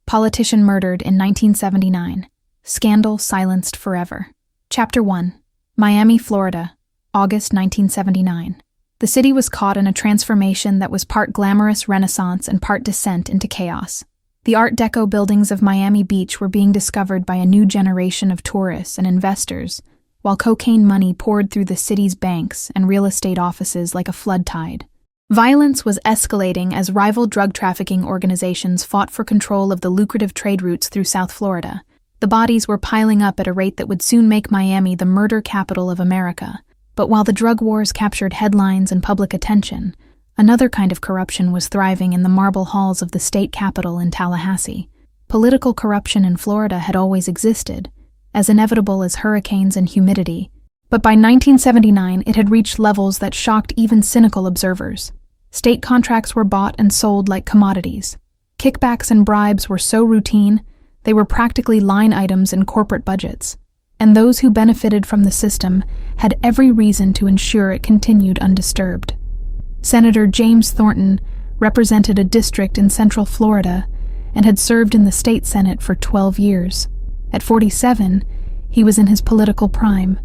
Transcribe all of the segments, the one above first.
Politician murdered in 1979. Scandal silenced forever. Chapter 1. Miami, Florida, August 1979. The city was caught in a transformation that was part glamorous renaissance and part descent into chaos. The Art Deco buildings of Miami Beach were being discovered by a new generation of tourists and investors, while cocaine money poured through the city's banks and real estate offices like a flood tide. Violence was escalating as rival drug trafficking organizations fought for control of the lucrative trade routes through South Florida. The bodies were piling up at a rate that would soon make Miami the murder capital of America. But while the drug wars captured headlines and public attention, another kind of corruption was thriving in the marble halls of the state capitol in Tallahassee. Political corruption in Florida had always existed, as inevitable as hurricanes and humidity. But by 1979, it had reached levels that shocked even cynical observers. State contracts were bought and sold like commodities. Kickbacks and bribes were so routine, they were practically line items in corporate budgets. And those who benefited from the system had every reason to ensure it continued undisturbed. Senator James Thornton represented a district in Central Florida and had served in the state Senate for 12 years. At 47, he was in his political prime,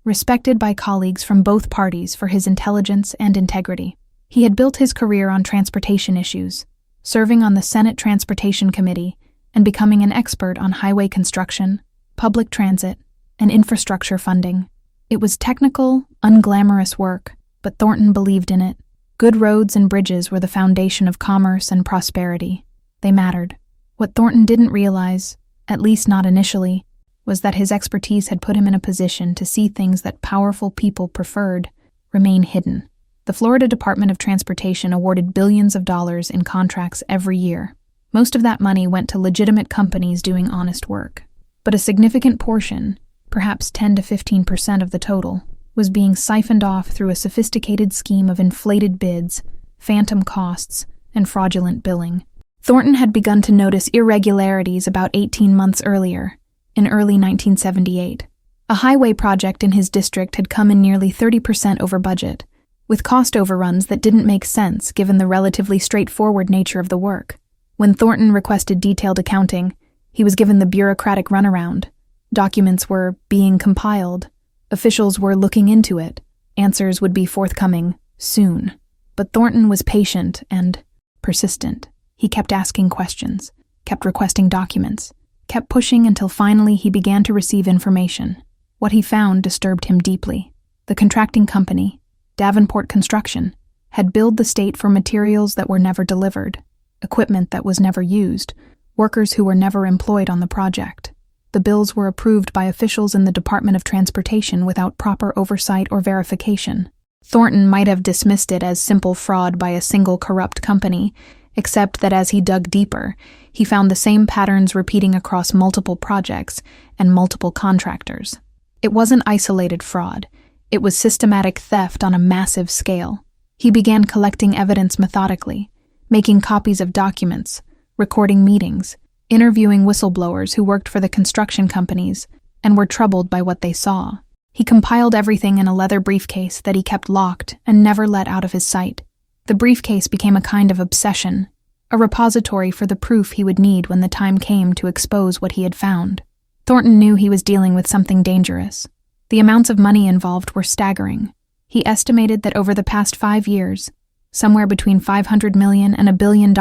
respected by colleagues from both parties for his intelligence and integrity. He had built his career on transportation issues, serving on the Senate Transportation Committee and becoming an expert on highway construction, public transit, and infrastructure funding. It was technical, unglamorous work, but Thornton believed in it. Good roads and bridges were the foundation of commerce and prosperity. They mattered. What Thornton didn't realize, at least not initially, was that his expertise had put him in a position to see things that powerful people preferred remain hidden. The Florida Department of Transportation awarded billions of dollars in contracts every year. Most of that money went to legitimate companies doing honest work. But a significant portion, perhaps 10 to 15% of the total, was being siphoned off through a sophisticated scheme of inflated bids, phantom costs, and fraudulent billing. Thornton had begun to notice irregularities about 18 months earlier, in early 1978. A highway project in his district had come in nearly 30% over budget, with cost overruns that didn't make sense given the relatively straightforward nature of the work. When Thornton requested detailed accounting, he was given the bureaucratic runaround. Documents were being compiled. Officials were looking into it. Answers would be forthcoming soon. But Thornton was patient and persistent. He kept asking questions, kept requesting documents, kept pushing until finally he began to receive information. What he found disturbed him deeply. The contracting company, Davenport Construction, had billed the state for materials that were never delivered, equipment that was never used, workers who were never employed on the project. The bills were approved by officials in the Department of Transportation without proper oversight or verification. Thornton might have dismissed it as simple fraud by a single corrupt company, except that as he dug deeper, he found the same patterns repeating across multiple projects and multiple contractors. It wasn't isolated fraud. It was systematic theft on a massive scale. He began collecting evidence methodically, making copies of documents, recording meetings, interviewing whistleblowers who worked for the construction companies and were troubled by what they saw. He compiled everything in a leather briefcase that he kept locked and never let out of his sight. The briefcase became a kind of obsession, a repository for the proof he would need when the time came to expose what he had found. Thornton knew he was dealing with something dangerous. The amounts of money involved were staggering. He estimated that over the past 5 years, somewhere between $500 million and $1 billion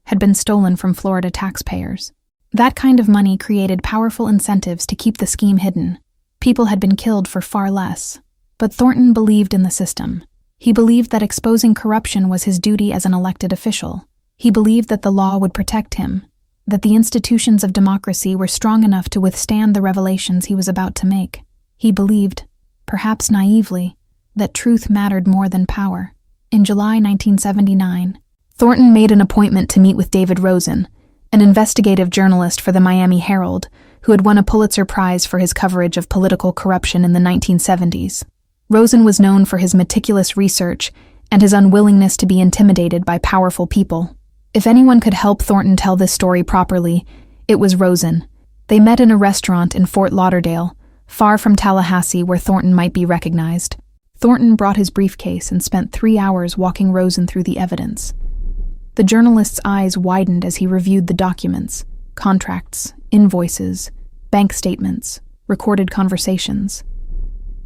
had been stolen from Florida taxpayers. That kind of money created powerful incentives to keep the scheme hidden. People had been killed for far less. But Thornton believed in the system. He believed that exposing corruption was his duty as an elected official. He believed that the law would protect him, that the institutions of democracy were strong enough to withstand the revelations he was about to make. He believed, perhaps naively, that truth mattered more than power. In July 1979, Thornton made an appointment to meet with David Rosen, an investigative journalist for the Miami Herald, who had won a Pulitzer Prize for his coverage of political corruption in the 1970s. Rosen was known for his meticulous research and his unwillingness to be intimidated by powerful people. If anyone could help Thornton tell this story properly, it was Rosen. They met in a restaurant in Fort Lauderdale, far from Tallahassee where Thornton might be recognized. Thornton brought his briefcase and spent 3 hours walking Rosen through the evidence. The journalist's eyes widened as he reviewed the documents: contracts, invoices, bank statements, recorded conversations.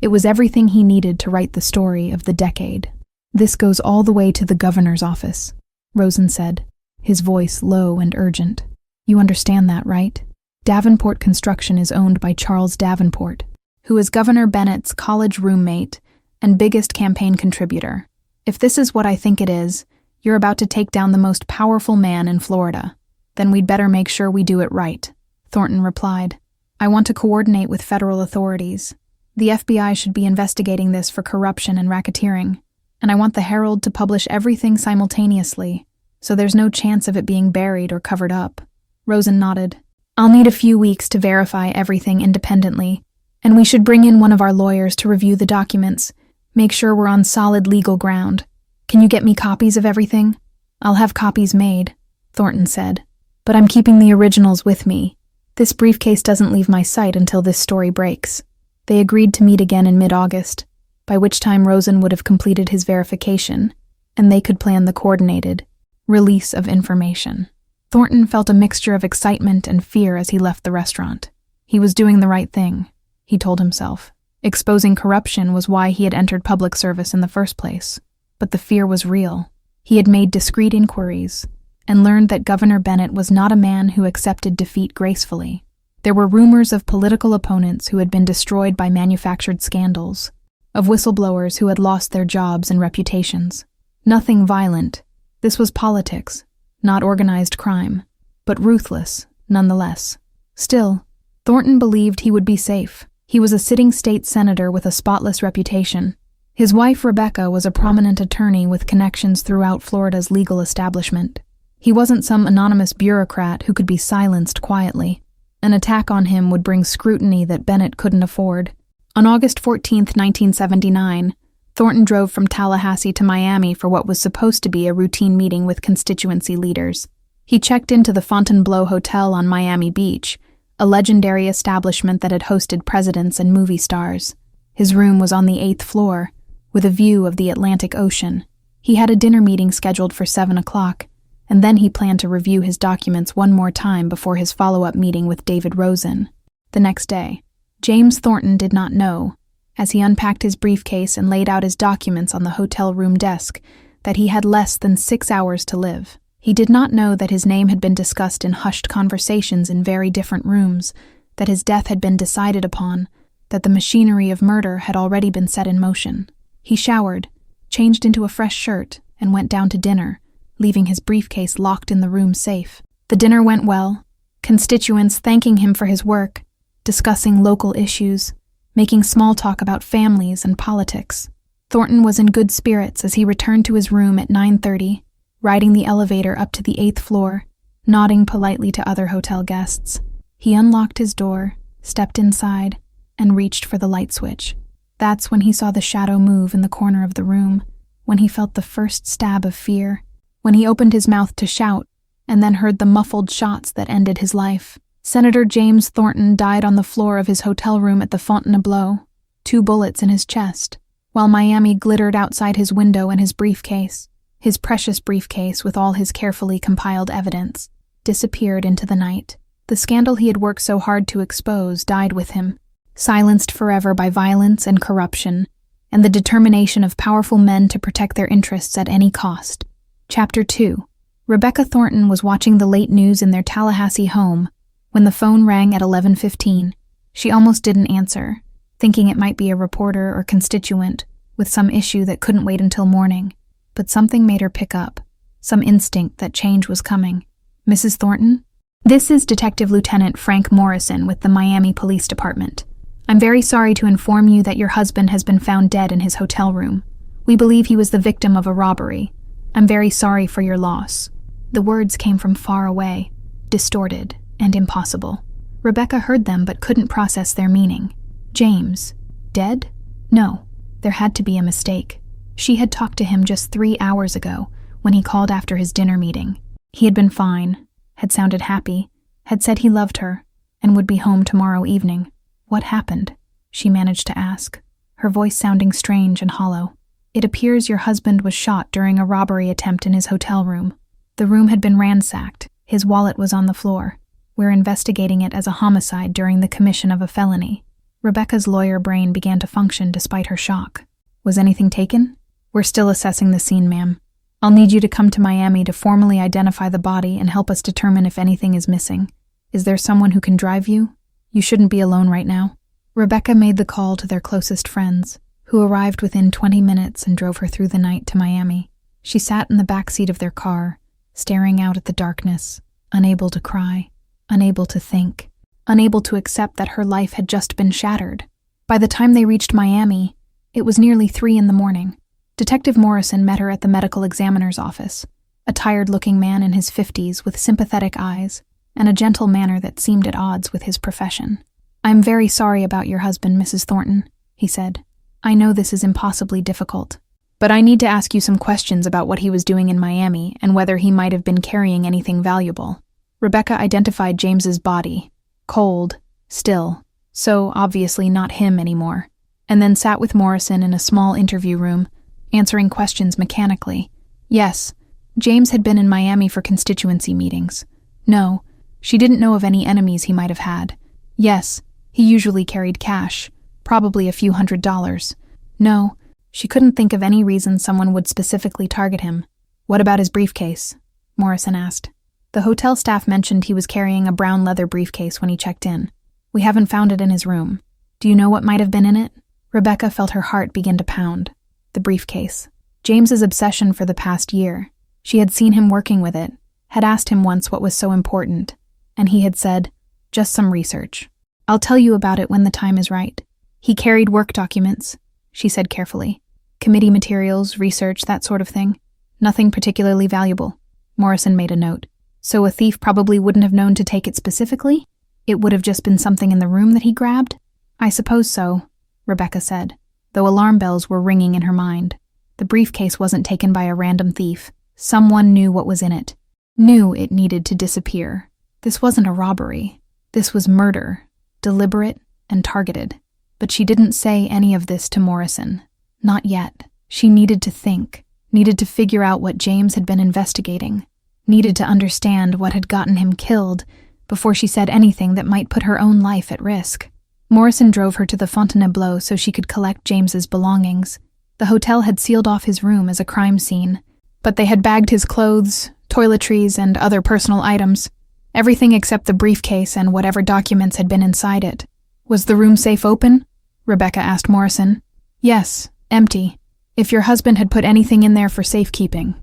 It was everything he needed to write the story of the decade. "This goes all the way to the governor's office," Rosen said, his voice low and urgent. "You understand that, right? Davenport Construction is owned by Charles Davenport, who is Governor Bennett's college roommate and biggest campaign contributor. If this is what I think it is, you're about to take down the most powerful man in Florida. Then we'd better make sure we do it right," Thornton replied. "I want to coordinate with federal authorities. The FBI should be investigating this for corruption and racketeering, and I want the Herald to publish everything simultaneously, so there's no chance of it being buried or covered up." Rosen nodded. "I'll need a few weeks to verify everything independently, and we should bring in one of our lawyers to review the documents, make sure we're on solid legal ground. Can you get me copies of everything?" "I'll have copies made," Thornton said, "but I'm keeping the originals with me. This briefcase doesn't leave my sight until this story breaks." They agreed to meet again in mid-August, by which time Rosen would have completed his verification, and they could plan the coordinated release of information. Thornton felt a mixture of excitement and fear as he left the restaurant. He was doing the right thing, he told himself. Exposing corruption was why he had entered public service in the first place. But the fear was real. He had made discreet inquiries and learned that Governor Bennett was not a man who accepted defeat gracefully. There were rumors of political opponents who had been destroyed by manufactured scandals, of whistleblowers who had lost their jobs and reputations. Nothing violent. This was politics, not organized crime, but ruthless, nonetheless. Still, Thornton believed he would be safe. He was a sitting state senator with a spotless reputation. His wife, Rebecca, was a prominent attorney with connections throughout Florida's legal establishment. He wasn't some anonymous bureaucrat who could be silenced quietly. An attack on him would bring scrutiny that Bennett couldn't afford. On August 14, 1979, Thornton drove from Tallahassee to Miami for what was supposed to be a routine meeting with constituency leaders. He checked into the Fontainebleau Hotel on Miami Beach, a legendary establishment that had hosted presidents and movie stars. His room was on the 8th floor, with a view of the Atlantic Ocean. He had a dinner meeting scheduled for 7 o'clock, and then he planned to review his documents one more time before his follow-up meeting with David Rosen. The next day, James Thornton did not know, as he unpacked his briefcase and laid out his documents on the hotel room desk, that he had less than 6 hours to live. He did not know that his name had been discussed in hushed conversations in very different rooms, that his death had been decided upon, that the machinery of murder had already been set in motion. He showered, changed into a fresh shirt, and went down to dinner, leaving his briefcase locked in the room safe. The dinner went well, constituents thanking him for his work, discussing local issues, making small talk about families and politics. Thornton was in good spirits as he returned to his room at 9:30, riding the elevator up to the 8th floor, nodding politely to other hotel guests. He unlocked his door, stepped inside, and reached for the light switch. That's when he saw the shadow move in the corner of the room, when he felt the first stab of fear, when he opened his mouth to shout, and then heard the muffled shots that ended his life. Senator James Thornton died on the floor of his hotel room at the Fontainebleau, 2 bullets in his chest, while Miami glittered outside his window and his briefcase. His precious briefcase, with all his carefully compiled evidence, disappeared into the night. The scandal he had worked so hard to expose died with him, silenced forever by violence and corruption, and the determination of powerful men to protect their interests at any cost. Chapter 2. Rebecca Thornton was watching the late news in their Tallahassee home when the phone rang at 11:15. She almost didn't answer, thinking it might be a reporter or constituent with some issue that couldn't wait until morning. But something made her pick up, some instinct that change was coming. "Mrs. Thornton? This is Detective Lieutenant Frank Morrison with the Miami Police Department. I'm very sorry to inform you that your husband has been found dead in his hotel room. We believe he was the victim of a robbery. I'm very sorry for your loss." The words came from far away, distorted and impossible. Rebecca heard them but couldn't process their meaning. James? Dead? No, there had to be a mistake. She had talked to him just 3 hours ago when he called after his dinner meeting. He had been fine, had sounded happy, had said he loved her, and would be home tomorrow evening. "What happened?" she managed to ask, her voice sounding strange and hollow. "It appears your husband was shot during a robbery attempt in his hotel room. The room had been ransacked. His wallet was on the floor. We're investigating it as a homicide during the commission of a felony. Rebecca's lawyer brain began to function despite her shock. Was anything taken? We're still assessing the scene, ma'am. I'll need you to come to Miami to formally identify the body and help us determine if anything is missing. Is there someone who can drive you? You shouldn't be alone right now. Rebecca made the call to their closest friends, who arrived within 20 minutes and drove her through the night to Miami. She sat in the back seat of their car, staring out at the darkness, unable to cry, unable to think, unable to accept that her life had just been shattered. By the time they reached Miami, it was nearly 3 a.m. Detective Morrison met her at the medical examiner's office, a tired-looking man in his 50s with sympathetic eyes and a gentle manner that seemed at odds with his profession. "I'm very sorry about your husband, Mrs. Thornton," he said. "I know this is impossibly difficult, but I need to ask you some questions about what he was doing in Miami and whether he might have been carrying anything valuable." Rebecca identified James's body, cold, still, so obviously not him anymore, and then sat with Morrison in a small interview room, answering questions mechanically. Yes, James had been in Miami for constituency meetings. No, she didn't know of any enemies he might have had. Yes, he usually carried cash, probably a few $100s. No, she couldn't think of any reason someone would specifically target him. "What about his briefcase?" Morrison asked. The hotel staff mentioned he was carrying a brown leather briefcase when he checked in. "We haven't found it in his room. Do you know what might have been in it?" Rebecca felt her heart begin to pound. The briefcase. James's obsession for the past year. She had seen him working with it, had asked him once what was so important, and he had said, "Just some research. I'll tell you about it when the time is right." "He carried work documents," she said carefully. "Committee materials, research, that sort of thing. Nothing particularly valuable." Morrison made a note. "So a thief probably wouldn't have known to take it specifically? It would have just been something in the room that he grabbed?" "I suppose so," Rebecca said, though alarm bells were ringing in her mind. The briefcase wasn't taken by a random thief. Someone knew what was in it. Knew it needed to disappear. This wasn't a robbery. This was murder. Deliberate and targeted. But she didn't say any of this to Morrison. Not yet. She needed to think. Needed to figure out what James had been investigating. Needed to understand what had gotten him killed before she said anything that might put her own life at risk. Morrison drove her to the Fontainebleau so she could collect James's belongings. The hotel had sealed off his room as a crime scene, but they had bagged his clothes, toiletries, and other personal items. Everything except the briefcase and whatever documents had been inside it. "Was the room safe open?" Rebecca asked Morrison. "Yes, empty. If your husband had put anything in there for safekeeping,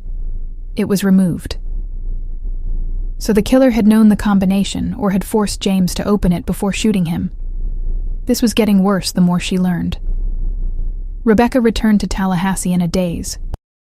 it was removed." So the killer had known the combination or had forced James to open it before shooting him. This was getting worse the more she learned. Rebecca returned to Tallahassee in a daze,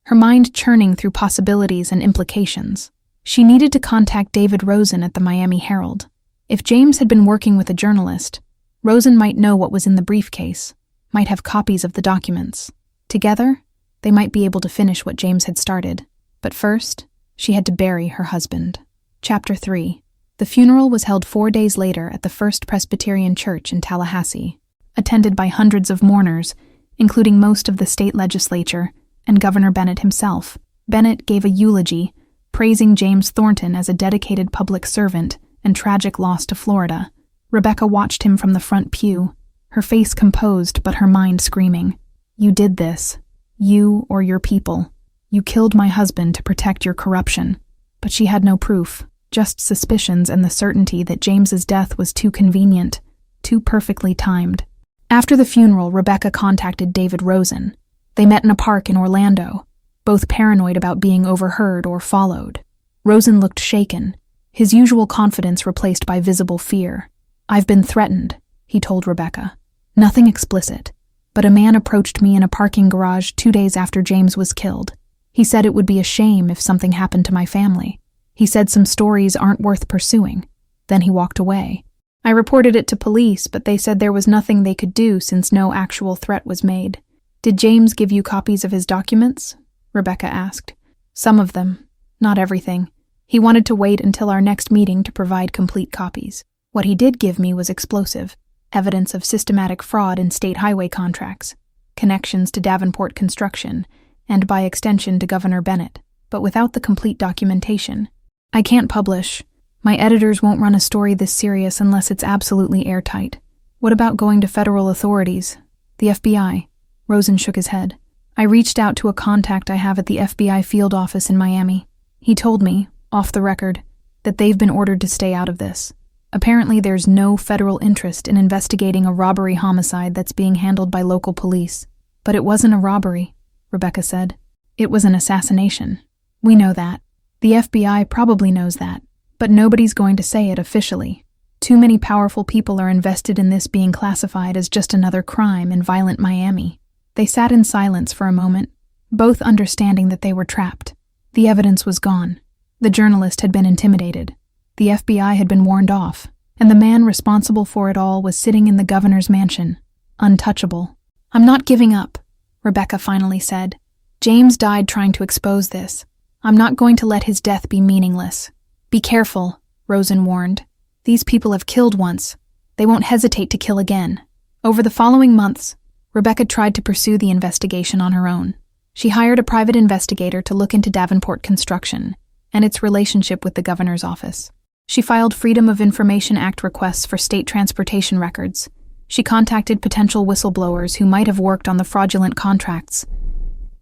her mind churning through possibilities and implications. She needed to contact David Rosen at the Miami Herald. If James had been working with a journalist, Rosen might know what was in the briefcase, might have copies of the documents. Together, they might be able to finish what James had started. But first, she had to bury her husband. Chapter 3. The funeral was held 4 days later at the First Presbyterian Church in Tallahassee, attended by hundreds of mourners, including most of the state legislature and Governor Bennett himself. Bennett gave a eulogy, praising James Thornton as a dedicated public servant and tragic loss to Florida. Rebecca watched him from the front pew, her face composed but her mind screaming. "You did this. You or your people. You killed my husband to protect your corruption." But she had no proof. Just suspicions and the certainty that James's death was too convenient, too perfectly timed. After the funeral, Rebecca contacted David Rosen. They met in a park in Orlando, both paranoid about being overheard or followed. Rosen looked shaken, his usual confidence replaced by visible fear. "I've been threatened," he told Rebecca. "Nothing explicit, but a man approached me in a parking garage 2 days after James was killed. He said it would be a shame if something happened to my family. He said some stories aren't worth pursuing. Then he walked away. I reported it to police, but they said there was nothing they could do since no actual threat was made." "Did James give you copies of his documents?" Rebecca asked. "Some of them. Not everything. He wanted to wait until our next meeting to provide complete copies. What he did give me was explosive, evidence of systematic fraud in state highway contracts, connections to Davenport Construction, and by extension to Governor Bennett. but without the complete documentation. I can't publish. My editors won't run a story this serious unless it's absolutely airtight. What about going to federal authorities? The FBI? Rosen shook his head. I reached out to a contact I have at the FBI field office in Miami. He told me, off the record, that they've been ordered to stay out of this. Apparently there's no federal interest in investigating a robbery-homicide that's being handled by local police. But it wasn't a robbery, Rebecca said. It was an assassination. We know that. The FBI probably knows that. But nobody's going to say it officially. Too many powerful people are invested in this being classified as just another crime in violent Miami. They sat in silence for a moment, both understanding that they were trapped. The evidence was gone. The journalist had been intimidated. The FBI had been warned off, and the man responsible for it all was sitting in the governor's mansion, untouchable. I'm not giving up, Rebecca finally said. James died trying to expose this. I'm not going to let his death be meaningless. Be careful, Rosen warned. These people have killed once. They won't hesitate to kill again. Over the following months, Rebecca tried to pursue the investigation on her own. She hired a private investigator to look into Davenport Construction and its relationship with the governor's office. She filed Freedom of Information Act requests for state transportation records. She contacted potential whistleblowers who might have worked on the fraudulent contracts.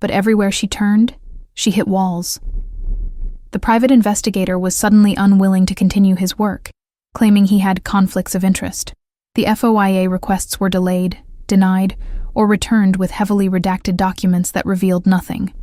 But everywhere she turned, she hit walls. The private investigator was suddenly unwilling to continue his work, claiming he had conflicts of interest. The FOIA requests were delayed, denied, or returned with heavily redacted documents that revealed nothing.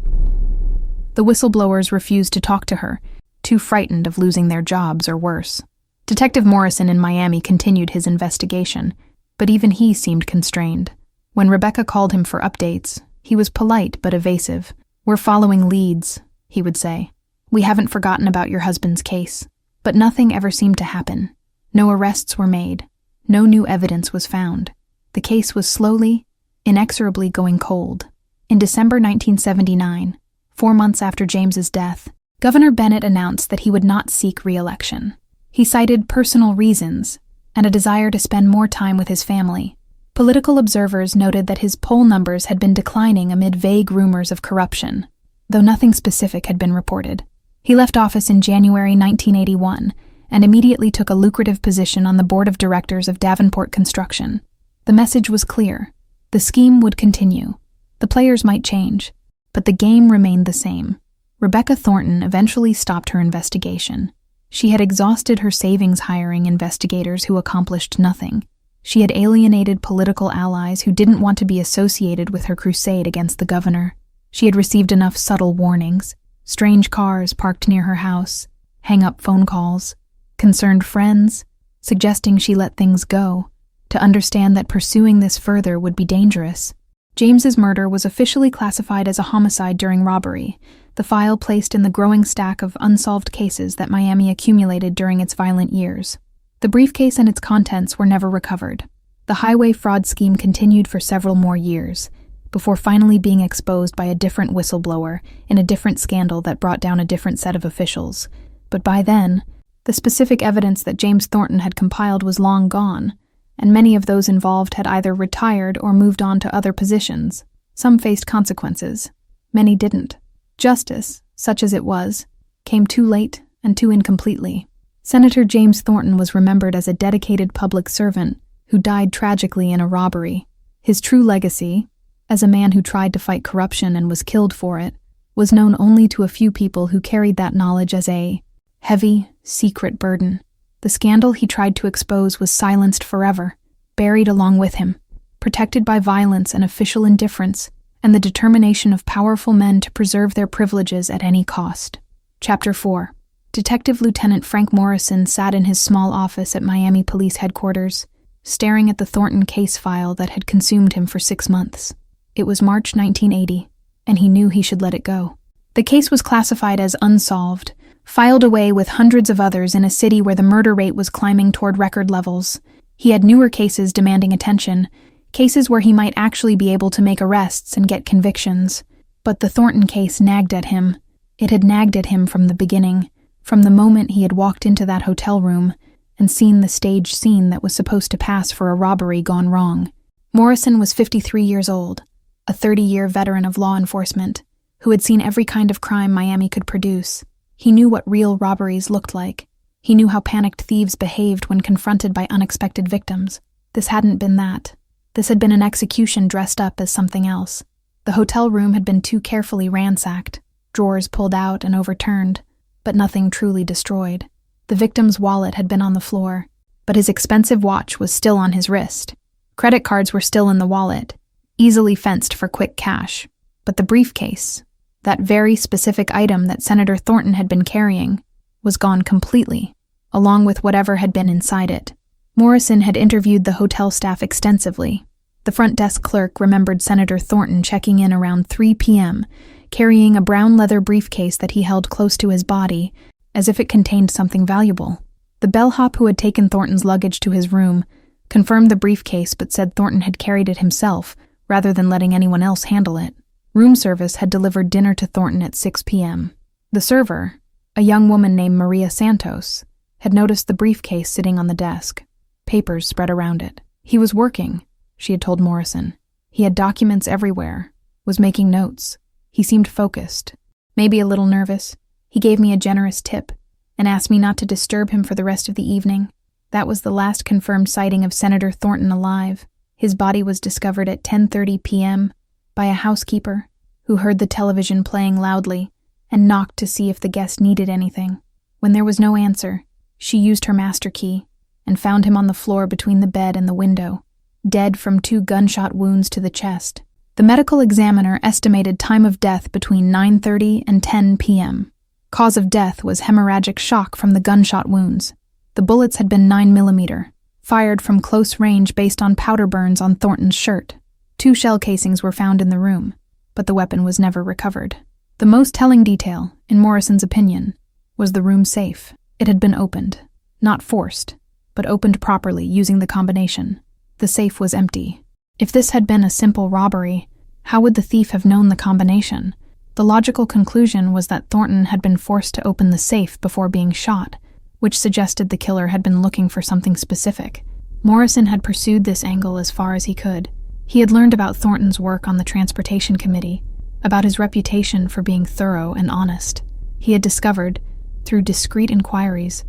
The whistleblowers refused to talk to her, too frightened of losing their jobs or worse. Detective Morrison in Miami continued his investigation, but even he seemed constrained. When Rebecca called him for updates, he was polite but evasive. We're following leads, he would say. We haven't forgotten about your husband's case. But nothing ever seemed to happen. No arrests were made. No new evidence was found. The case was slowly, inexorably going cold. In December 1979, 4 months after James's death, Governor Bennett announced that he would not seek re-election. He cited personal reasons and a desire to spend more time with his family. Political observers noted that his poll numbers had been declining amid vague rumors of corruption, though nothing specific had been reported. He left office in January 1981 and immediately took a lucrative position on the board of directors of Davenport Construction. The message was clear. The scheme would continue. The players might change, but the game remained the same. Rebecca Thornton eventually stopped her investigation. She had exhausted her savings hiring investigators who accomplished nothing. She had alienated political allies who didn't want to be associated with her crusade against the governor. She had received enough subtle warnings. Strange cars parked near her house, hang-up phone calls, concerned friends, suggesting she let things go, to understand that pursuing this further would be dangerous. James's murder was officially classified as a homicide during robbery, the file placed in the growing stack of unsolved cases that Miami accumulated during its violent years. The briefcase and its contents were never recovered. The highway fraud scheme continued for several more years, before finally being exposed by a different whistleblower in a different scandal that brought down a different set of officials. But by then, the specific evidence that James Thornton had compiled was long gone, and many of those involved had either retired or moved on to other positions. Some faced consequences. Many didn't. Justice, such as it was, came too late and too incompletely. Senator James Thornton was remembered as a dedicated public servant who died tragically in a robbery. His true legacy, as a man who tried to fight corruption and was killed for it, was known only to a few people who carried that knowledge as a heavy, secret burden. The scandal he tried to expose was silenced forever, buried along with him, protected by violence and official indifference, and the determination of powerful men to preserve their privileges at any cost. Chapter 4. Detective Lieutenant Frank Morrison sat in his small office at Miami Police Headquarters, staring at the Thornton case file that had consumed him for 6 months. It was March 1980, and he knew he should let it go. The case was classified as unsolved, filed away with hundreds of others in a city where the murder rate was climbing toward record levels. He had newer cases demanding attention, cases where he might actually be able to make arrests and get convictions. But the Thornton case nagged at him. It had nagged at him from the beginning, from the moment he had walked into that hotel room and seen the staged scene that was supposed to pass for a robbery gone wrong. Morrison was 53 years old, a 30-year veteran of law enforcement. who had seen every kind of crime Miami could produce. He knew what real robberies looked like. He knew how panicked thieves behaved when confronted by unexpected victims. This hadn't been that. This had been an execution dressed up as something else. The hotel room had been too carefully ransacked, drawers pulled out and overturned, but nothing truly destroyed. The victim's wallet had been on the floor, but his expensive watch was still on his wrist. Credit cards were still in the wallet, easily fenced for quick cash. But the briefcase, that very specific item that Senator Thornton had been carrying, was gone completely, along with whatever had been inside it. Morrison had interviewed the hotel staff extensively. The front desk clerk remembered Senator Thornton checking in around 3 p.m., carrying a brown leather briefcase that he held close to his body, as if it contained something valuable. The bellhop who had taken Thornton's luggage to his room confirmed the briefcase but said Thornton had carried it himself, rather than letting anyone else handle it. Room service had delivered dinner to Thornton at 6 p.m. The server, a young woman named Maria Santos, had noticed the briefcase sitting on the desk, papers spread around it. He was working, she had told Morrison. He had documents everywhere, was making notes. He seemed focused, maybe a little nervous. He gave me a generous tip and asked me not to disturb him for the rest of the evening. That was the last confirmed sighting of Senator Thornton alive. His body was discovered at 10:30 p.m. by a housekeeper who heard the television playing loudly and knocked to see if the guest needed anything. When there was no answer, she used her master key and found him on the floor between the bed and the window, dead from 2 gunshot wounds to the chest. The medical examiner estimated time of death between 9:30 and 10 p.m. Cause of death was hemorrhagic shock from the gunshot wounds. The bullets had been 9mm, fired from close range based on powder burns on Thornton's shirt. 2 shell casings were found in the room, but the weapon was never recovered. The most telling detail, in Morrison's opinion, was the room safe. It had been opened, not forced, but opened properly using the combination. The safe was empty. If this had been a simple robbery, how would the thief have known the combination? The logical conclusion was that Thornton had been forced to open the safe before being shot, which suggested the killer had been looking for something specific. Morrison had pursued this angle as far as he could. He had learned about Thornton's work on the Transportation Committee, about his reputation for being thorough and honest. He had discovered, through discreet inquiries,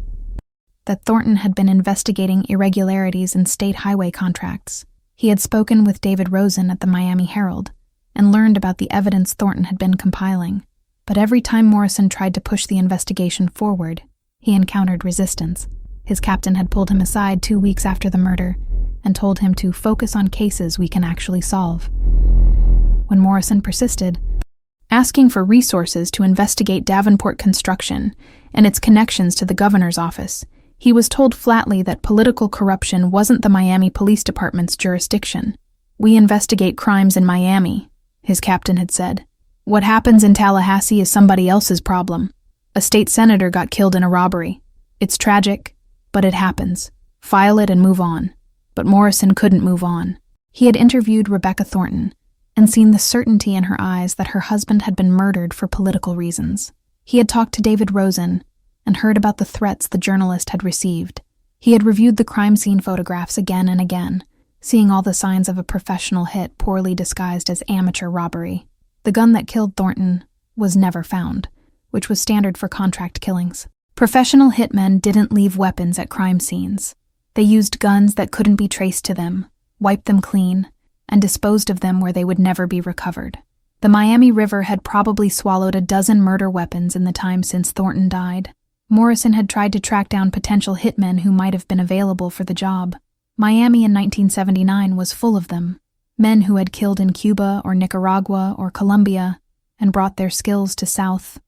that Thornton had been investigating irregularities in state highway contracts. He had spoken with David Rosen at the Miami Herald and learned about the evidence Thornton had been compiling. But every time Morrison tried to push the investigation forward, he encountered resistance. His captain had pulled him aside 2 weeks after the murder and told him to focus on cases we can actually solve. When Morrison persisted, asking for resources to investigate Davenport Construction and its connections to the governor's office, he was told flatly that political corruption wasn't the Miami Police Department's jurisdiction. "We investigate crimes in Miami," his captain had said. "What happens in Tallahassee is somebody else's problem. A state senator got killed in a robbery. It's tragic, but it happens. File it and move on." But Morrison couldn't move on. He had interviewed Rebecca Thornton and seen the certainty in her eyes that her husband had been murdered for political reasons. He had talked to David Rosen and heard about the threats the journalist had received. He had reviewed the crime scene photographs again and again, seeing all the signs of a professional hit poorly disguised as amateur robbery. The gun that killed Thornton was never found, which was standard for contract killings. Professional hitmen didn't leave weapons at crime scenes. They used guns that couldn't be traced to them, wiped them clean, and disposed of them where they would never be recovered. The Miami River had probably swallowed a dozen murder weapons in the time since Thornton died. Morrison had tried to track down potential hitmen who might have been available for the job. Miami in 1979 was full of them, men who had killed in Cuba or Nicaragua or Colombia and brought their skills to South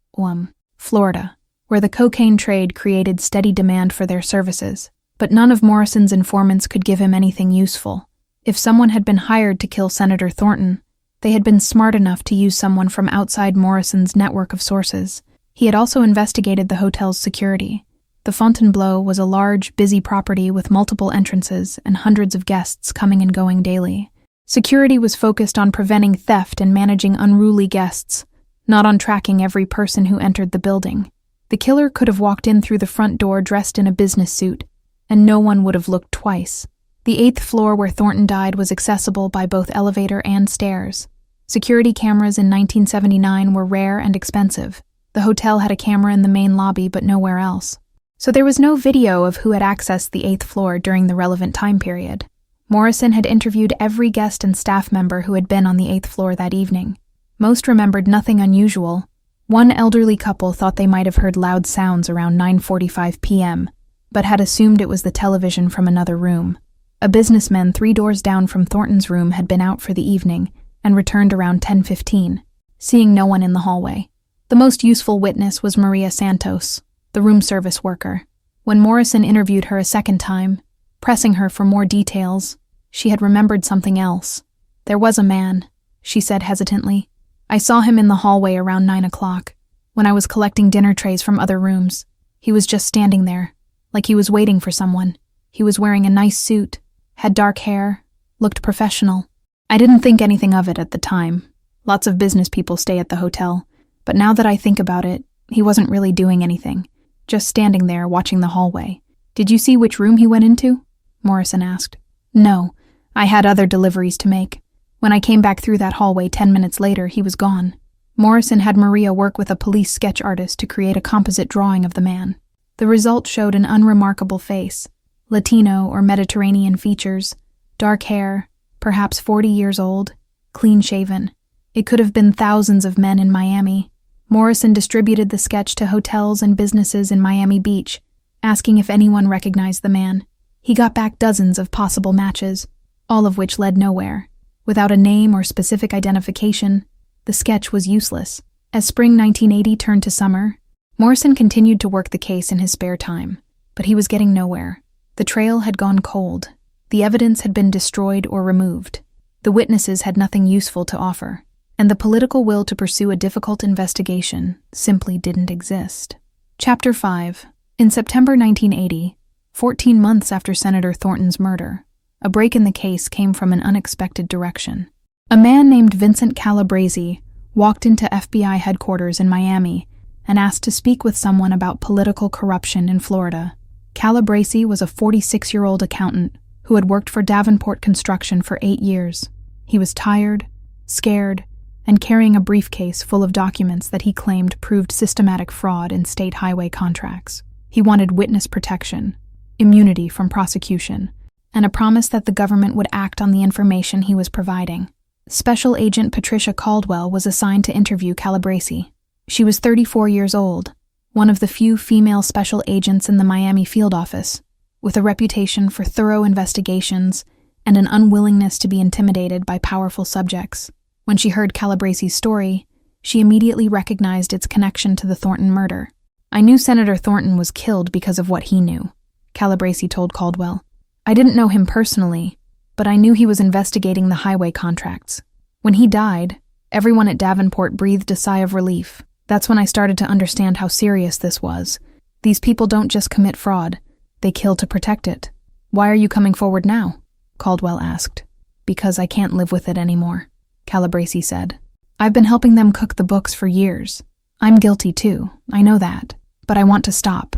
Florida, where the cocaine trade created steady demand for their services. But none of Morrison's informants could give him anything useful. If someone had been hired to kill Senator Thornton, they had been smart enough to use someone from outside Morrison's network of sources. He had also investigated the hotel's security. The Fontainebleau was a large, busy property with multiple entrances and hundreds of guests coming and going daily. Security was focused on preventing theft and managing unruly guests, not on tracking every person who entered the building. The killer could have walked in through the front door dressed in a business suit, and no one would have looked twice. The 8th floor where Thornton died was accessible by both elevator and stairs. Security cameras in 1979 were rare and expensive. The hotel had a camera in the main lobby but nowhere else. So there was no video of who had accessed the 8th floor during the relevant time period. Morrison had interviewed every guest and staff member who had been on the 8th floor that evening. Most remembered nothing unusual. One elderly couple thought they might have heard loud sounds around 9:45 p.m., but had assumed it was the television from another room. A businessman 3 doors down from Thornton's room had been out for the evening and returned around 10:15, seeing no one in the hallway. The most useful witness was Maria Santos, the room service worker. When Morrison interviewed her a second time, pressing her for more details, she had remembered something else. "There was a man," she said hesitantly. "I saw him in the hallway around 9 o'clock, when I was collecting dinner trays from other rooms. He was just standing there, like he was waiting for someone. He was wearing a nice suit, had dark hair, looked professional. I didn't think anything of it at the time. Lots of business people stay at the hotel, but now that I think about it, he wasn't really doing anything, just standing there watching the hallway." "Did you see which room he went into?" Morrison asked. "No, I had other deliveries to make. When I came back through that hallway 10 minutes later, he was gone." Morrison had Maria work with a police sketch artist to create a composite drawing of the man. The result showed an unremarkable face, Latino or Mediterranean features, dark hair, perhaps 40 years old, clean-shaven. It could have been thousands of men in Miami. Morrison distributed the sketch to hotels and businesses in Miami Beach, asking if anyone recognized the man. He got back dozens of possible matches, all of which led nowhere. Without a name or specific identification, the sketch was useless. As spring 1980 turned to summer, Morrison continued to work the case in his spare time, but he was getting nowhere. The trail had gone cold. The evidence had been destroyed or removed. The witnesses had nothing useful to offer, and the political will to pursue a difficult investigation simply didn't exist. Chapter 5. In September 1980, 14 months after Senator Thornton's murder, a break in the case came from an unexpected direction. A man named Vincent Calabresi walked into FBI headquarters in Miami and asked to speak with someone about political corruption in Florida. Calabresi was a 46-year-old accountant who had worked for Davenport Construction for 8 years. He was tired, scared, and carrying a briefcase full of documents that he claimed proved systematic fraud in state highway contracts. He wanted witness protection, immunity from prosecution, and a promise that the government would act on the information he was providing. Special Agent Patricia Caldwell was assigned to interview Calabresi. She was 34 years old, one of the few female special agents in the Miami field office, with a reputation for thorough investigations and an unwillingness to be intimidated by powerful subjects. When she heard Calabresi's story, she immediately recognized its connection to the Thornton murder. "I knew Senator Thornton was killed because of what he knew," Calabresi told Caldwell. "I didn't know him personally, but I knew he was investigating the highway contracts. When he died, everyone at Davenport breathed a sigh of relief. That's when I started to understand how serious this was. These people don't just commit fraud, they kill to protect it." "Why are you coming forward now?" Caldwell asked. "Because I can't live with it anymore," Calabresi said. "I've been helping them cook the books for years. I'm guilty too, I know that, but I want to stop.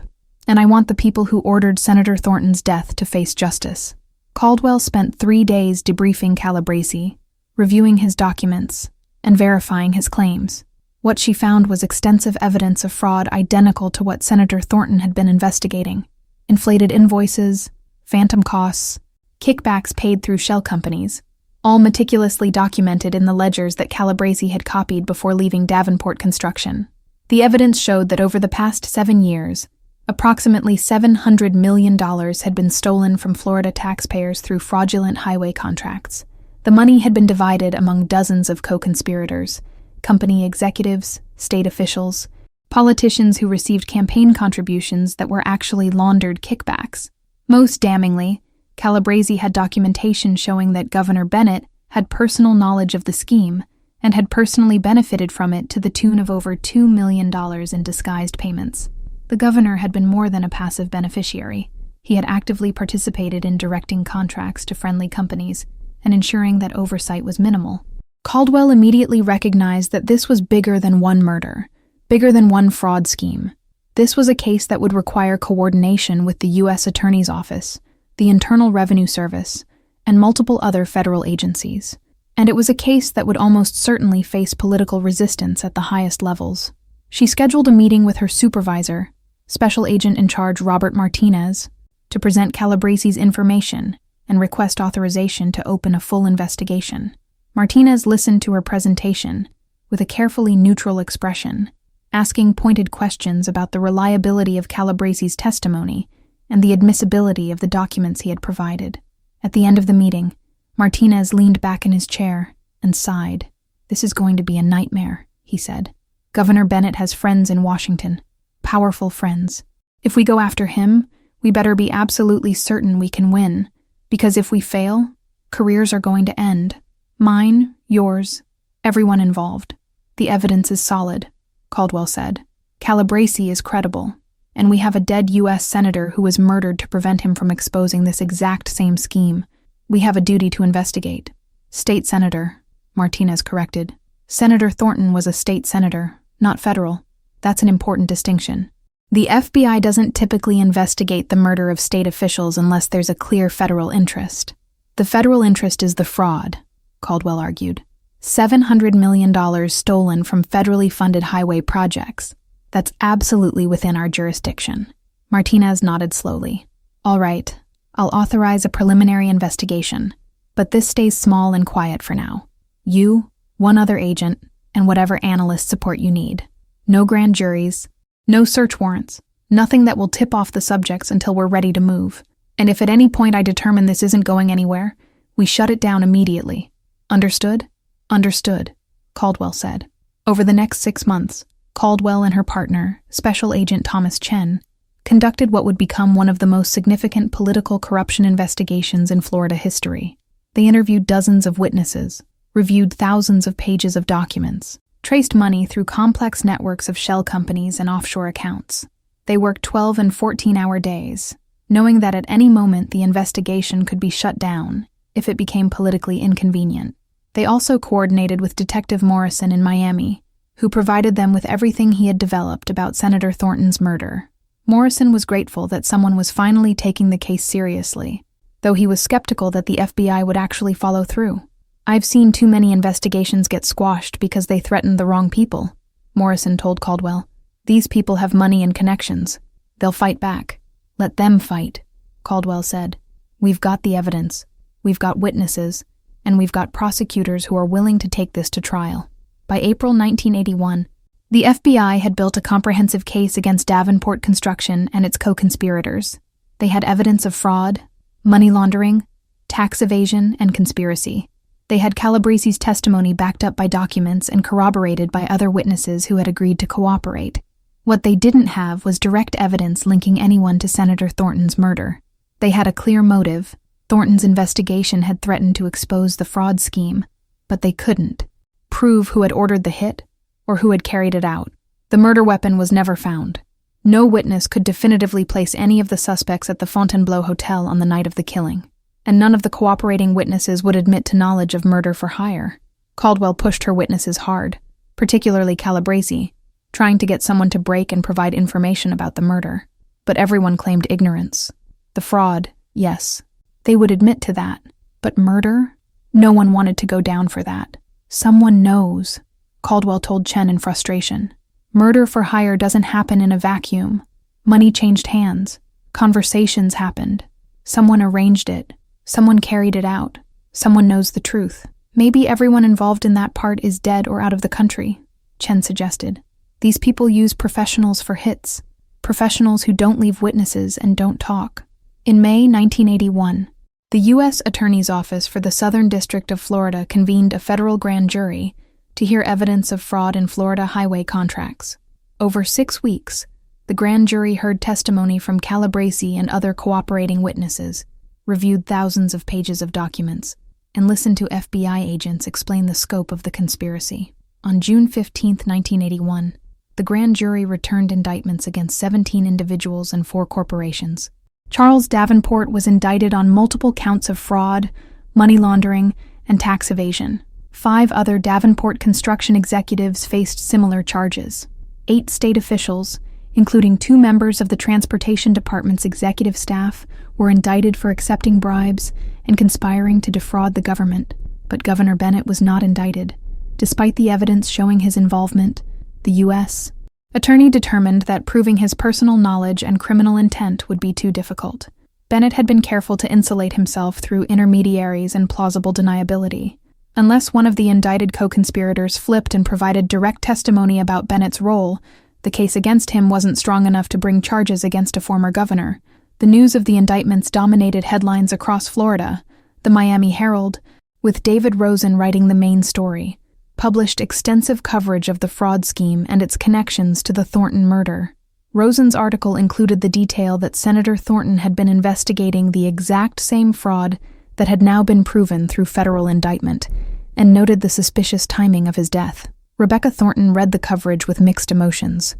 And I want the people who ordered Senator Thornton's death to face justice." Caldwell spent 3 days debriefing Calabresi, reviewing his documents, and verifying his claims. What she found was extensive evidence of fraud identical to what Senator Thornton had been investigating. Inflated invoices, phantom costs, kickbacks paid through shell companies, all meticulously documented in the ledgers that Calabresi had copied before leaving Davenport Construction. The evidence showed that over the past 7 years, approximately $700 million had been stolen from Florida taxpayers through fraudulent highway contracts. The money had been divided among dozens of co-conspirators, company executives, state officials, politicians who received campaign contributions that were actually laundered kickbacks. Most damningly, Calabresi had documentation showing that Governor Bennett had personal knowledge of the scheme and had personally benefited from it to the tune of over $2 million in disguised payments. The governor had been more than a passive beneficiary. He had actively participated in directing contracts to friendly companies and ensuring that oversight was minimal. Caldwell immediately recognized that this was bigger than one murder, bigger than one fraud scheme. This was a case that would require coordination with the U.S. Attorney's Office, the Internal Revenue Service, and multiple other federal agencies. and it was a case that would almost certainly face political resistance at the highest levels. She scheduled a meeting with her supervisor, Special Agent in Charge Robert Martinez, to present Calabresi's information and request authorization to open a full investigation. Martinez listened to her presentation with a carefully neutral expression, asking pointed questions about the reliability of Calabresi's testimony and the admissibility of the documents he had provided. At the end of the meeting, Martinez leaned back in his chair and sighed. "This is going to be a nightmare," he said. "Governor Bennett has friends in Washington, powerful friends. If we go after him, we better be absolutely certain we can win, because if we fail, careers are going to end. Mine, yours, everyone involved. The evidence is solid," Caldwell said. "Calabresi is credible, and we have a dead U.S. Senator who was murdered to prevent him from exposing this exact same scheme. We have a duty to investigate." "State Senator," Martinez corrected. "Senator Thornton was a state senator, not federal. That's an important distinction. The FBI doesn't typically investigate the murder of state officials unless there's a clear federal interest. The federal interest is the fraud," Caldwell argued. $700 million stolen from federally funded highway projects. That's absolutely within our jurisdiction. Martinez nodded slowly. "All right, I'll authorize a preliminary investigation, but this stays small and quiet for now. You, one other agent, and whatever analyst support you need. No grand juries, no search warrants, nothing that will tip off the subjects until we're ready to move. And if at any point I determine this isn't going anywhere, we shut it down immediately. Understood?" "Understood," Caldwell said. Over the next 6 months, Caldwell and her partner, Special Agent Thomas Chen, conducted what would become one of the most significant political corruption investigations in Florida history. They interviewed dozens of witnesses, reviewed thousands of pages of documents, traced money through complex networks of shell companies and offshore accounts. They worked 12 and 14-hour days, knowing that at any moment the investigation could be shut down if it became politically inconvenient. They also coordinated with Detective Morrison in Miami, who provided them with everything he had developed about Senator Thornton's murder. Morrison was grateful that someone was finally taking the case seriously, though he was skeptical that the FBI would actually follow through. "I've seen too many investigations get squashed because they threatened the wrong people," Morrison told Caldwell. "These people have money and connections. They'll fight back." "Let them fight," Caldwell said. "We've got the evidence, we've got witnesses, and we've got prosecutors who are willing to take this to trial." By April 1981, the FBI had built a comprehensive case against Davenport Construction and its co-conspirators. They had evidence of fraud, money laundering, tax evasion, and conspiracy. They had Calabresi's testimony backed up by documents and corroborated by other witnesses who had agreed to cooperate. What they didn't have was direct evidence linking anyone to Senator Thornton's murder. They had a clear motive. Thornton's investigation had threatened to expose the fraud scheme, but they couldn't prove who had ordered the hit or who had carried it out. The murder weapon was never found. No witness could definitively place any of the suspects at the Fontainebleau Hotel on the night of the killing, and none of the cooperating witnesses would admit to knowledge of murder for hire. Caldwell pushed her witnesses hard, particularly Calabresi, trying to get someone to break and provide information about the murder. But everyone claimed ignorance. The fraud, yes, they would admit to that. But murder? No one wanted to go down for that. "Someone knows," Caldwell told Chen in frustration. "Murder for hire doesn't happen in a vacuum. Money changed hands. Conversations happened. Someone arranged it. Someone carried it out. Someone knows the truth. Maybe everyone involved in that part is dead or out of the country," Chen suggested. "These people use professionals for hits, professionals who don't leave witnesses and don't talk." In May 1981, the U.S. Attorney's Office for the Southern District of Florida convened a federal grand jury to hear evidence of fraud in Florida highway contracts. Over 6 weeks, the grand jury heard testimony from Calabresi and other cooperating witnesses, reviewed thousands of pages of documents, and listened to FBI agents explain the scope of the conspiracy. On June 15, 1981, the grand jury returned indictments against 17 individuals and 4 corporations. Charles Davenport was indicted on multiple counts of fraud, money laundering, and tax evasion. 5 other Davenport construction executives faced similar charges. 8 state officials, including 2 members of the Transportation Department's executive staff, were indicted for accepting bribes and conspiring to defraud the government. But Governor Bennett was not indicted. Despite the evidence showing his involvement, the U.S. attorney determined that proving his personal knowledge and criminal intent would be too difficult. Bennett had been careful to insulate himself through intermediaries and plausible deniability. Unless one of the indicted co-conspirators flipped and provided direct testimony about Bennett's role, the case against him wasn't strong enough to bring charges against a former governor. The news of the indictments dominated headlines across Florida. The Miami Herald, with David Rosen writing the main story, published extensive coverage of the fraud scheme and its connections to the Thornton murder. Rosen's article included the detail that Senator Thornton had been investigating the exact same fraud that had now been proven through federal indictment, and noted the suspicious timing of his death. Rebecca Thornton read the coverage with mixed emotions.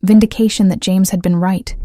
Vindication that James had been right,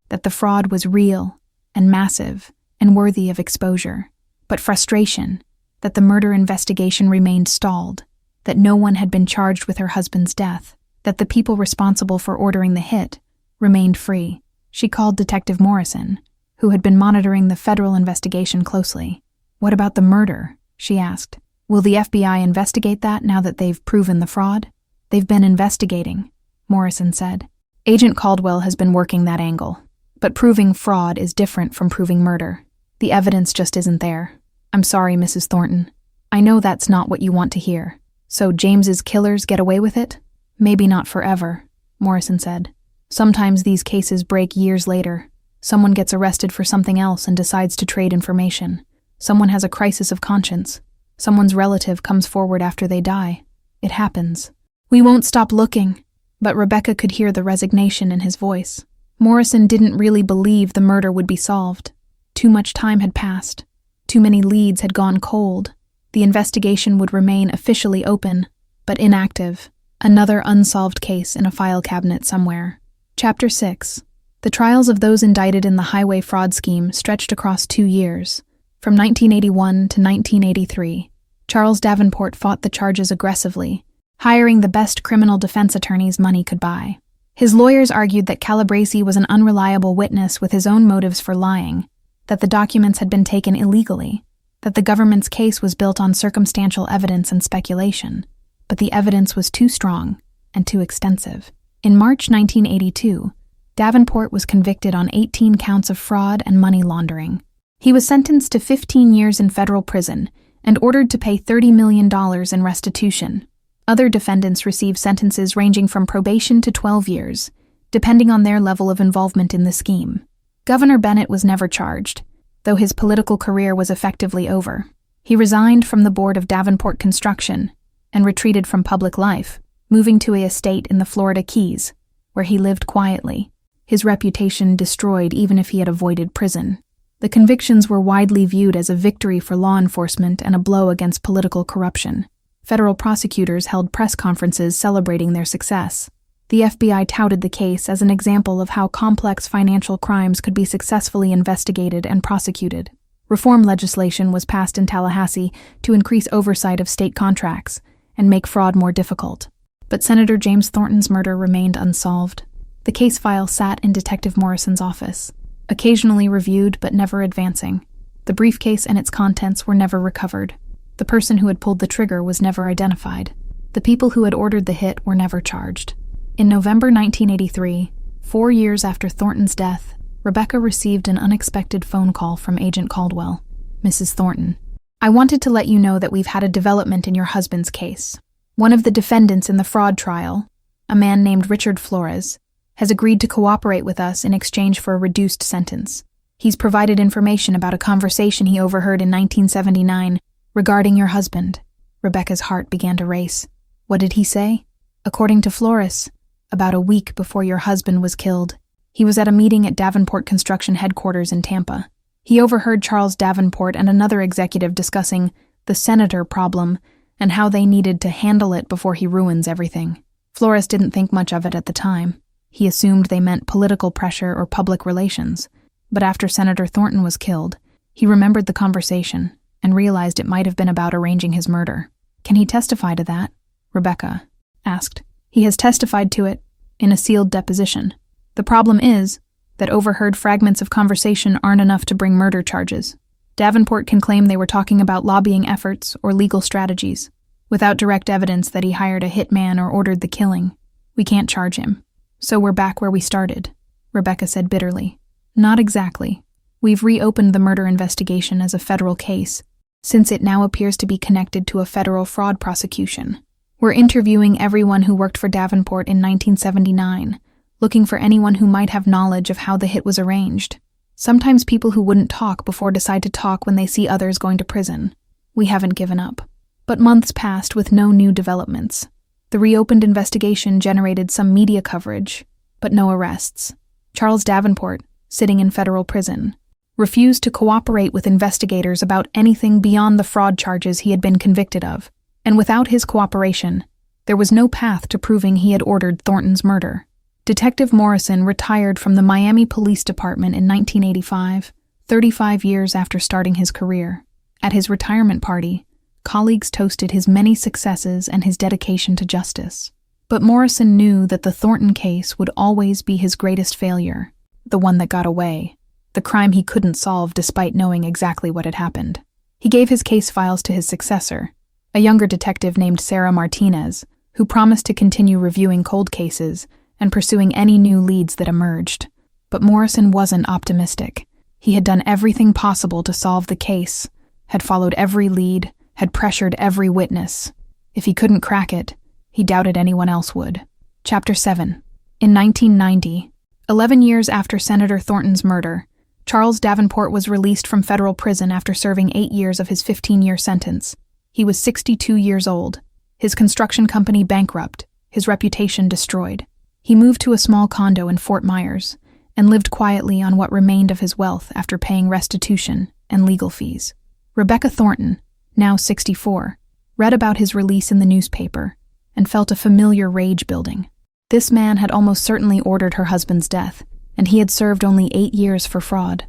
that the fraud was real and massive and worthy of exposure, but frustration that the murder investigation remained stalled, that no one had been charged with her husband's death, that the people responsible for ordering the hit remained free. She called Detective Morrison, who had been monitoring the federal investigation closely. "What about the murder?" she asked. "Will the FBI investigate that now that they've proven the fraud?" "They've been investigating," Morrison said. "Agent Caldwell has been working that angle. But proving fraud is different from proving murder. The evidence just isn't there. I'm sorry, Mrs. Thornton. I know that's not what you want to hear. So James's killers get away with it? Maybe not forever," Morrison said. "Sometimes these cases break years later. Someone gets arrested for something else and decides to trade information. Someone has a crisis of conscience. Someone's relative comes forward after they die. It happens. We won't stop looking." But Rebecca could hear the resignation in his voice. Morrison didn't really believe the murder would be solved. Too much time had passed. Too many leads had gone cold. The investigation would remain officially open, but inactive. Another unsolved case in a file cabinet somewhere. Chapter 6. The trials of those indicted in the highway fraud scheme stretched across 2 years. From 1981 to 1983, Charles Davenport fought the charges aggressively, hiring the best criminal defense attorneys money could buy. His lawyers argued that Calabresi was an unreliable witness with his own motives for lying, that the documents had been taken illegally, that the government's case was built on circumstantial evidence and speculation. But the evidence was too strong and too extensive. In March 1982, Davenport was convicted on 18 counts of fraud and money laundering. He was sentenced to 15 years in federal prison and ordered to pay $30 million in restitution. Other defendants received sentences ranging from probation to 12 years, depending on their level of involvement in the scheme. Governor Bennett was never charged, though his political career was effectively over. He resigned from the board of Davenport Construction and retreated from public life, moving to an estate in the Florida Keys, where he lived quietly, his reputation destroyed even if he had avoided prison. The convictions were widely viewed as a victory for law enforcement and a blow against political corruption. Federal prosecutors held press conferences celebrating their success. The FBI touted the case as an example of how complex financial crimes could be successfully investigated and prosecuted. Reform legislation was passed in Tallahassee to increase oversight of state contracts and make fraud more difficult. But Senator James Thornton's murder remained unsolved. The case file sat in Detective Morrison's office, occasionally reviewed but never advancing. The briefcase and its contents were never recovered. The person who had pulled the trigger was never identified. The people who had ordered the hit were never charged. In November 1983, 4 years after Thornton's death, Rebecca received an unexpected phone call from Agent Caldwell. "Mrs. Thornton, I wanted to let you know that we've had a development in your husband's case. One of the defendants in the fraud trial, a man named Richard Flores, has agreed to cooperate with us in exchange for a reduced sentence. He's provided information about a conversation he overheard in 1979 regarding your husband." Rebecca's heart began to race. "What did he say?" "According to Flores, about a week before your husband was killed, he was at a meeting at Davenport Construction headquarters in Tampa. He overheard Charles Davenport and another executive discussing the senator problem and how they needed to handle it before he ruins everything. Flores didn't think much of it at the time. He assumed they meant political pressure or public relations. But after Senator Thornton was killed, he remembered the conversation and realized it might have been about arranging his murder. Can he testify to that?" Rebecca asked. "He has testified to it in a sealed deposition. The problem is that overheard fragments of conversation aren't enough to bring murder charges. Davenport can claim they were talking about lobbying efforts or legal strategies. Without direct evidence that he hired a hitman or ordered the killing, we can't charge him. So we're back where we started, Rebecca said bitterly. Not exactly. We've reopened the murder investigation as a federal case, since it now appears to be connected to a federal fraud prosecution. We're interviewing everyone who worked for Davenport in 1979, looking for anyone who might have knowledge of how the hit was arranged. Sometimes people who wouldn't talk before decide to talk when they see others going to prison. We haven't given up. But months passed with no new developments. The reopened investigation generated some media coverage, but no arrests. Charles Davenport, sitting in federal prison, refused to cooperate with investigators about anything beyond the fraud charges he had been convicted of, and without his cooperation, there was no path to proving he had ordered Thornton's murder. Detective Morrison retired from the Miami Police Department in 1985, 35 years after starting his career. At his retirement party, colleagues toasted his many successes and his dedication to justice. But Morrison knew that the Thornton case would always be his greatest failure, the one that got away, the crime he couldn't solve despite knowing exactly what had happened. He gave his case files to his successor, a younger detective named Sarah Martinez, who promised to continue reviewing cold cases and pursuing any new leads that emerged. But Morrison wasn't optimistic. He had done everything possible to solve the case, had followed every lead, had pressured every witness. If he couldn't crack it, he doubted anyone else would. Chapter 7. In 1990, 11 years after Senator Thornton's murder, Charles Davenport was released from federal prison after serving 8 years of his 15-year sentence. He was 62 years old, his construction company bankrupt, his reputation destroyed. He moved to a small condo in Fort Myers and lived quietly on what remained of his wealth after paying restitution and legal fees. Rebecca Thornton, now 64, read about his release in the newspaper and felt a familiar rage building. This man had almost certainly ordered her husband's death, and he had served only 8 years for fraud.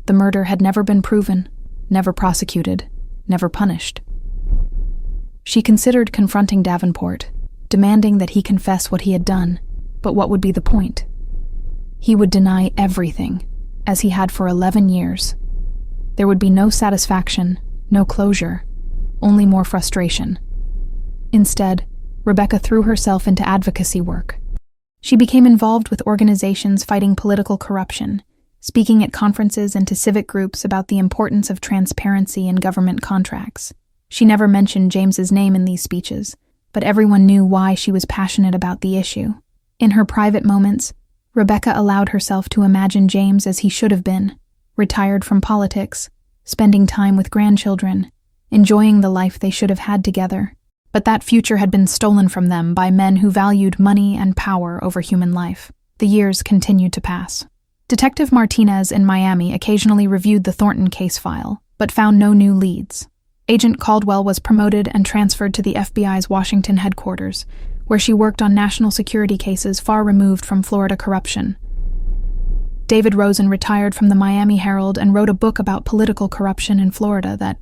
The murder had never been proven, never prosecuted, never punished. She considered confronting Davenport, demanding that he confess what he had done, but what would be the point? He would deny everything, as he had for 11 years. There would be no satisfaction, no closure, only more frustration. Instead, Rebecca threw herself into advocacy work. She became involved with organizations fighting political corruption, speaking at conferences and to civic groups about the importance of transparency in government contracts. She never mentioned James's name in these speeches, but everyone knew why she was passionate about the issue. In her private moments, Rebecca allowed herself to imagine James as he should have been, retired from politics, spending time with grandchildren, enjoying the life they should have had together. But that future had been stolen from them by men who valued money and power over human life. The years continued to pass. Detective Martinez in Miami occasionally reviewed the Thornton case file, but found no new leads. Agent Caldwell was promoted and transferred to the FBI's Washington headquarters, where she worked on national security cases far removed from Florida corruption. David Rosen retired from the Miami Herald and wrote a book about political corruption in Florida that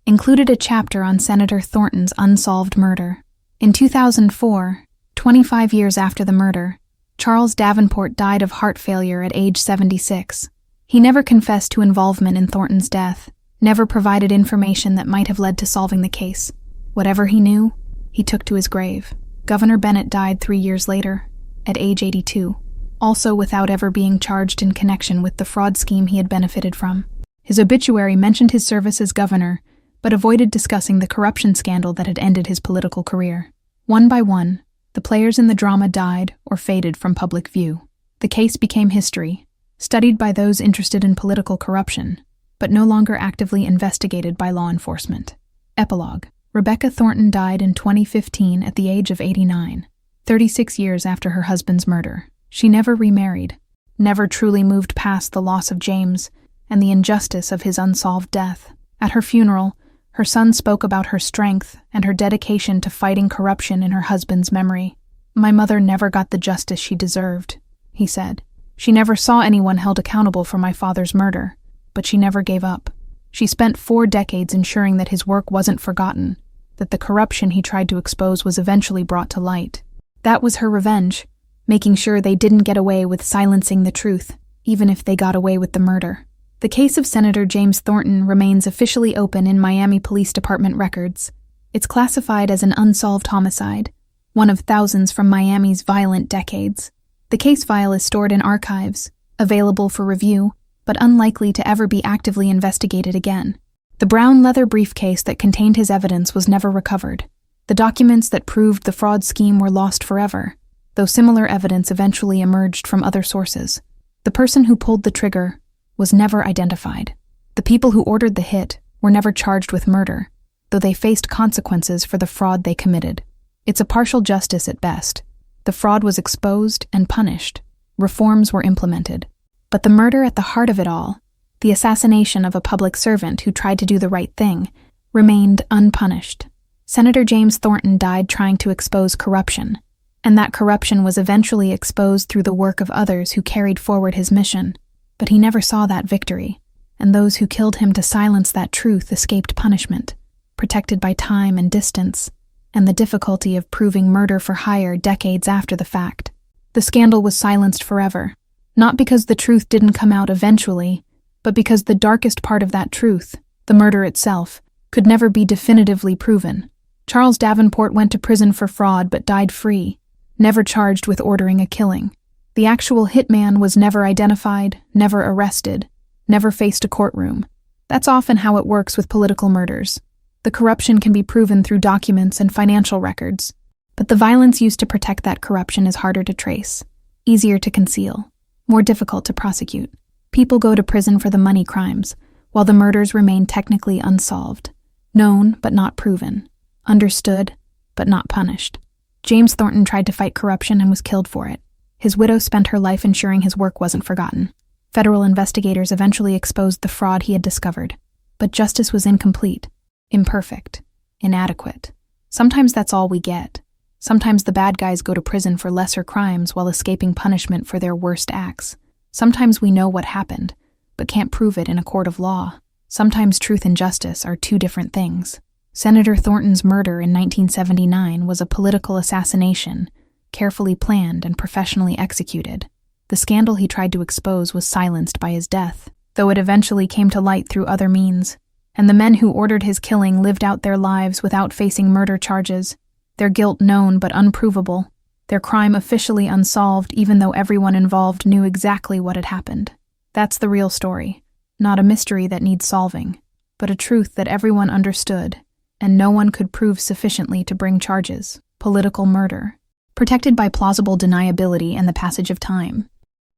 included a chapter on Senator Thornton's unsolved murder. In 2004, 25 years after the murder, Charles Davenport died of heart failure at age 76. He never confessed to involvement in Thornton's death, never provided information that might have led to solving the case. Whatever he knew, he took to his grave. Governor Bennett died 3 years later, at age 82, also without ever being charged in connection with the fraud scheme he had benefited from. His obituary mentioned his service as governor, but avoided discussing the corruption scandal that had ended his political career. One by one, the players in the drama died or faded from public view. The case became history, studied by those interested in political corruption, but no longer actively investigated by law enforcement. Epilogue. Rebecca Thornton died in 2015 at the age of 89, 36 years after her husband's murder. She never remarried, never truly moved past the loss of James and the injustice of his unsolved death. At her funeral, her son spoke about her strength and her dedication to fighting corruption in her husband's memory. "My mother never got the justice she deserved," he said. "She never saw anyone held accountable for my father's murder, but she never gave up. She spent 4 decades ensuring that his work wasn't forgotten, that the corruption he tried to expose was eventually brought to light. That was her revenge, making sure they didn't get away with silencing the truth, even if they got away with the murder." The case of Senator James Thornton remains officially open in Miami Police Department records. It's classified as an unsolved homicide, one of thousands from Miami's violent decades. The case file is stored in archives, available for review, but unlikely to ever be actively investigated again. The brown leather briefcase that contained his evidence was never recovered. The documents that proved the fraud scheme were lost forever, though similar evidence eventually emerged from other sources. The person who pulled the trigger was never identified. The people who ordered the hit were never charged with murder, though they faced consequences for the fraud they committed. It's a partial justice at best. The fraud was exposed and punished. Reforms were implemented. But the murder at the heart of it all, the assassination of a public servant who tried to do the right thing, remained unpunished. Senator James Thornton died trying to expose corruption, and that corruption was eventually exposed through the work of others who carried forward his mission. But he never saw that victory, and those who killed him to silence that truth escaped punishment, protected by time and distance, and the difficulty of proving murder for hire decades after the fact. The scandal was silenced forever, not because the truth didn't come out eventually, but because the darkest part of that truth, the murder itself, could never be definitively proven. Charles Davenport went to prison for fraud but died free, never charged with ordering a killing. The actual hitman was never identified, never arrested, never faced a courtroom. That's often how it works with political murders. The corruption can be proven through documents and financial records, but the violence used to protect that corruption is harder to trace, easier to conceal, more difficult to prosecute. People go to prison for the money crimes, while the murders remain technically unsolved, known but not proven, understood but not punished. James Thornton tried to fight corruption and was killed for it. His widow spent her life ensuring his work wasn't forgotten. Federal investigators eventually exposed the fraud he had discovered, but justice was incomplete, imperfect, inadequate. Sometimes that's all we get. Sometimes the bad guys go to prison for lesser crimes while escaping punishment for their worst acts. Sometimes we know what happened, but can't prove it in a court of law. Sometimes truth and justice are two different things. Senator Thornton's murder in 1979 was a political assassination, carefully planned and professionally executed. The scandal he tried to expose was silenced by his death, though it eventually came to light through other means, and the men who ordered his killing lived out their lives without facing murder charges, their guilt known but unprovable, their crime officially unsolved even though everyone involved knew exactly what had happened. That's the real story, not a mystery that needs solving, but a truth that everyone understood, and no one could prove sufficiently to bring charges: political murder. Protected by plausible deniability and the passage of time,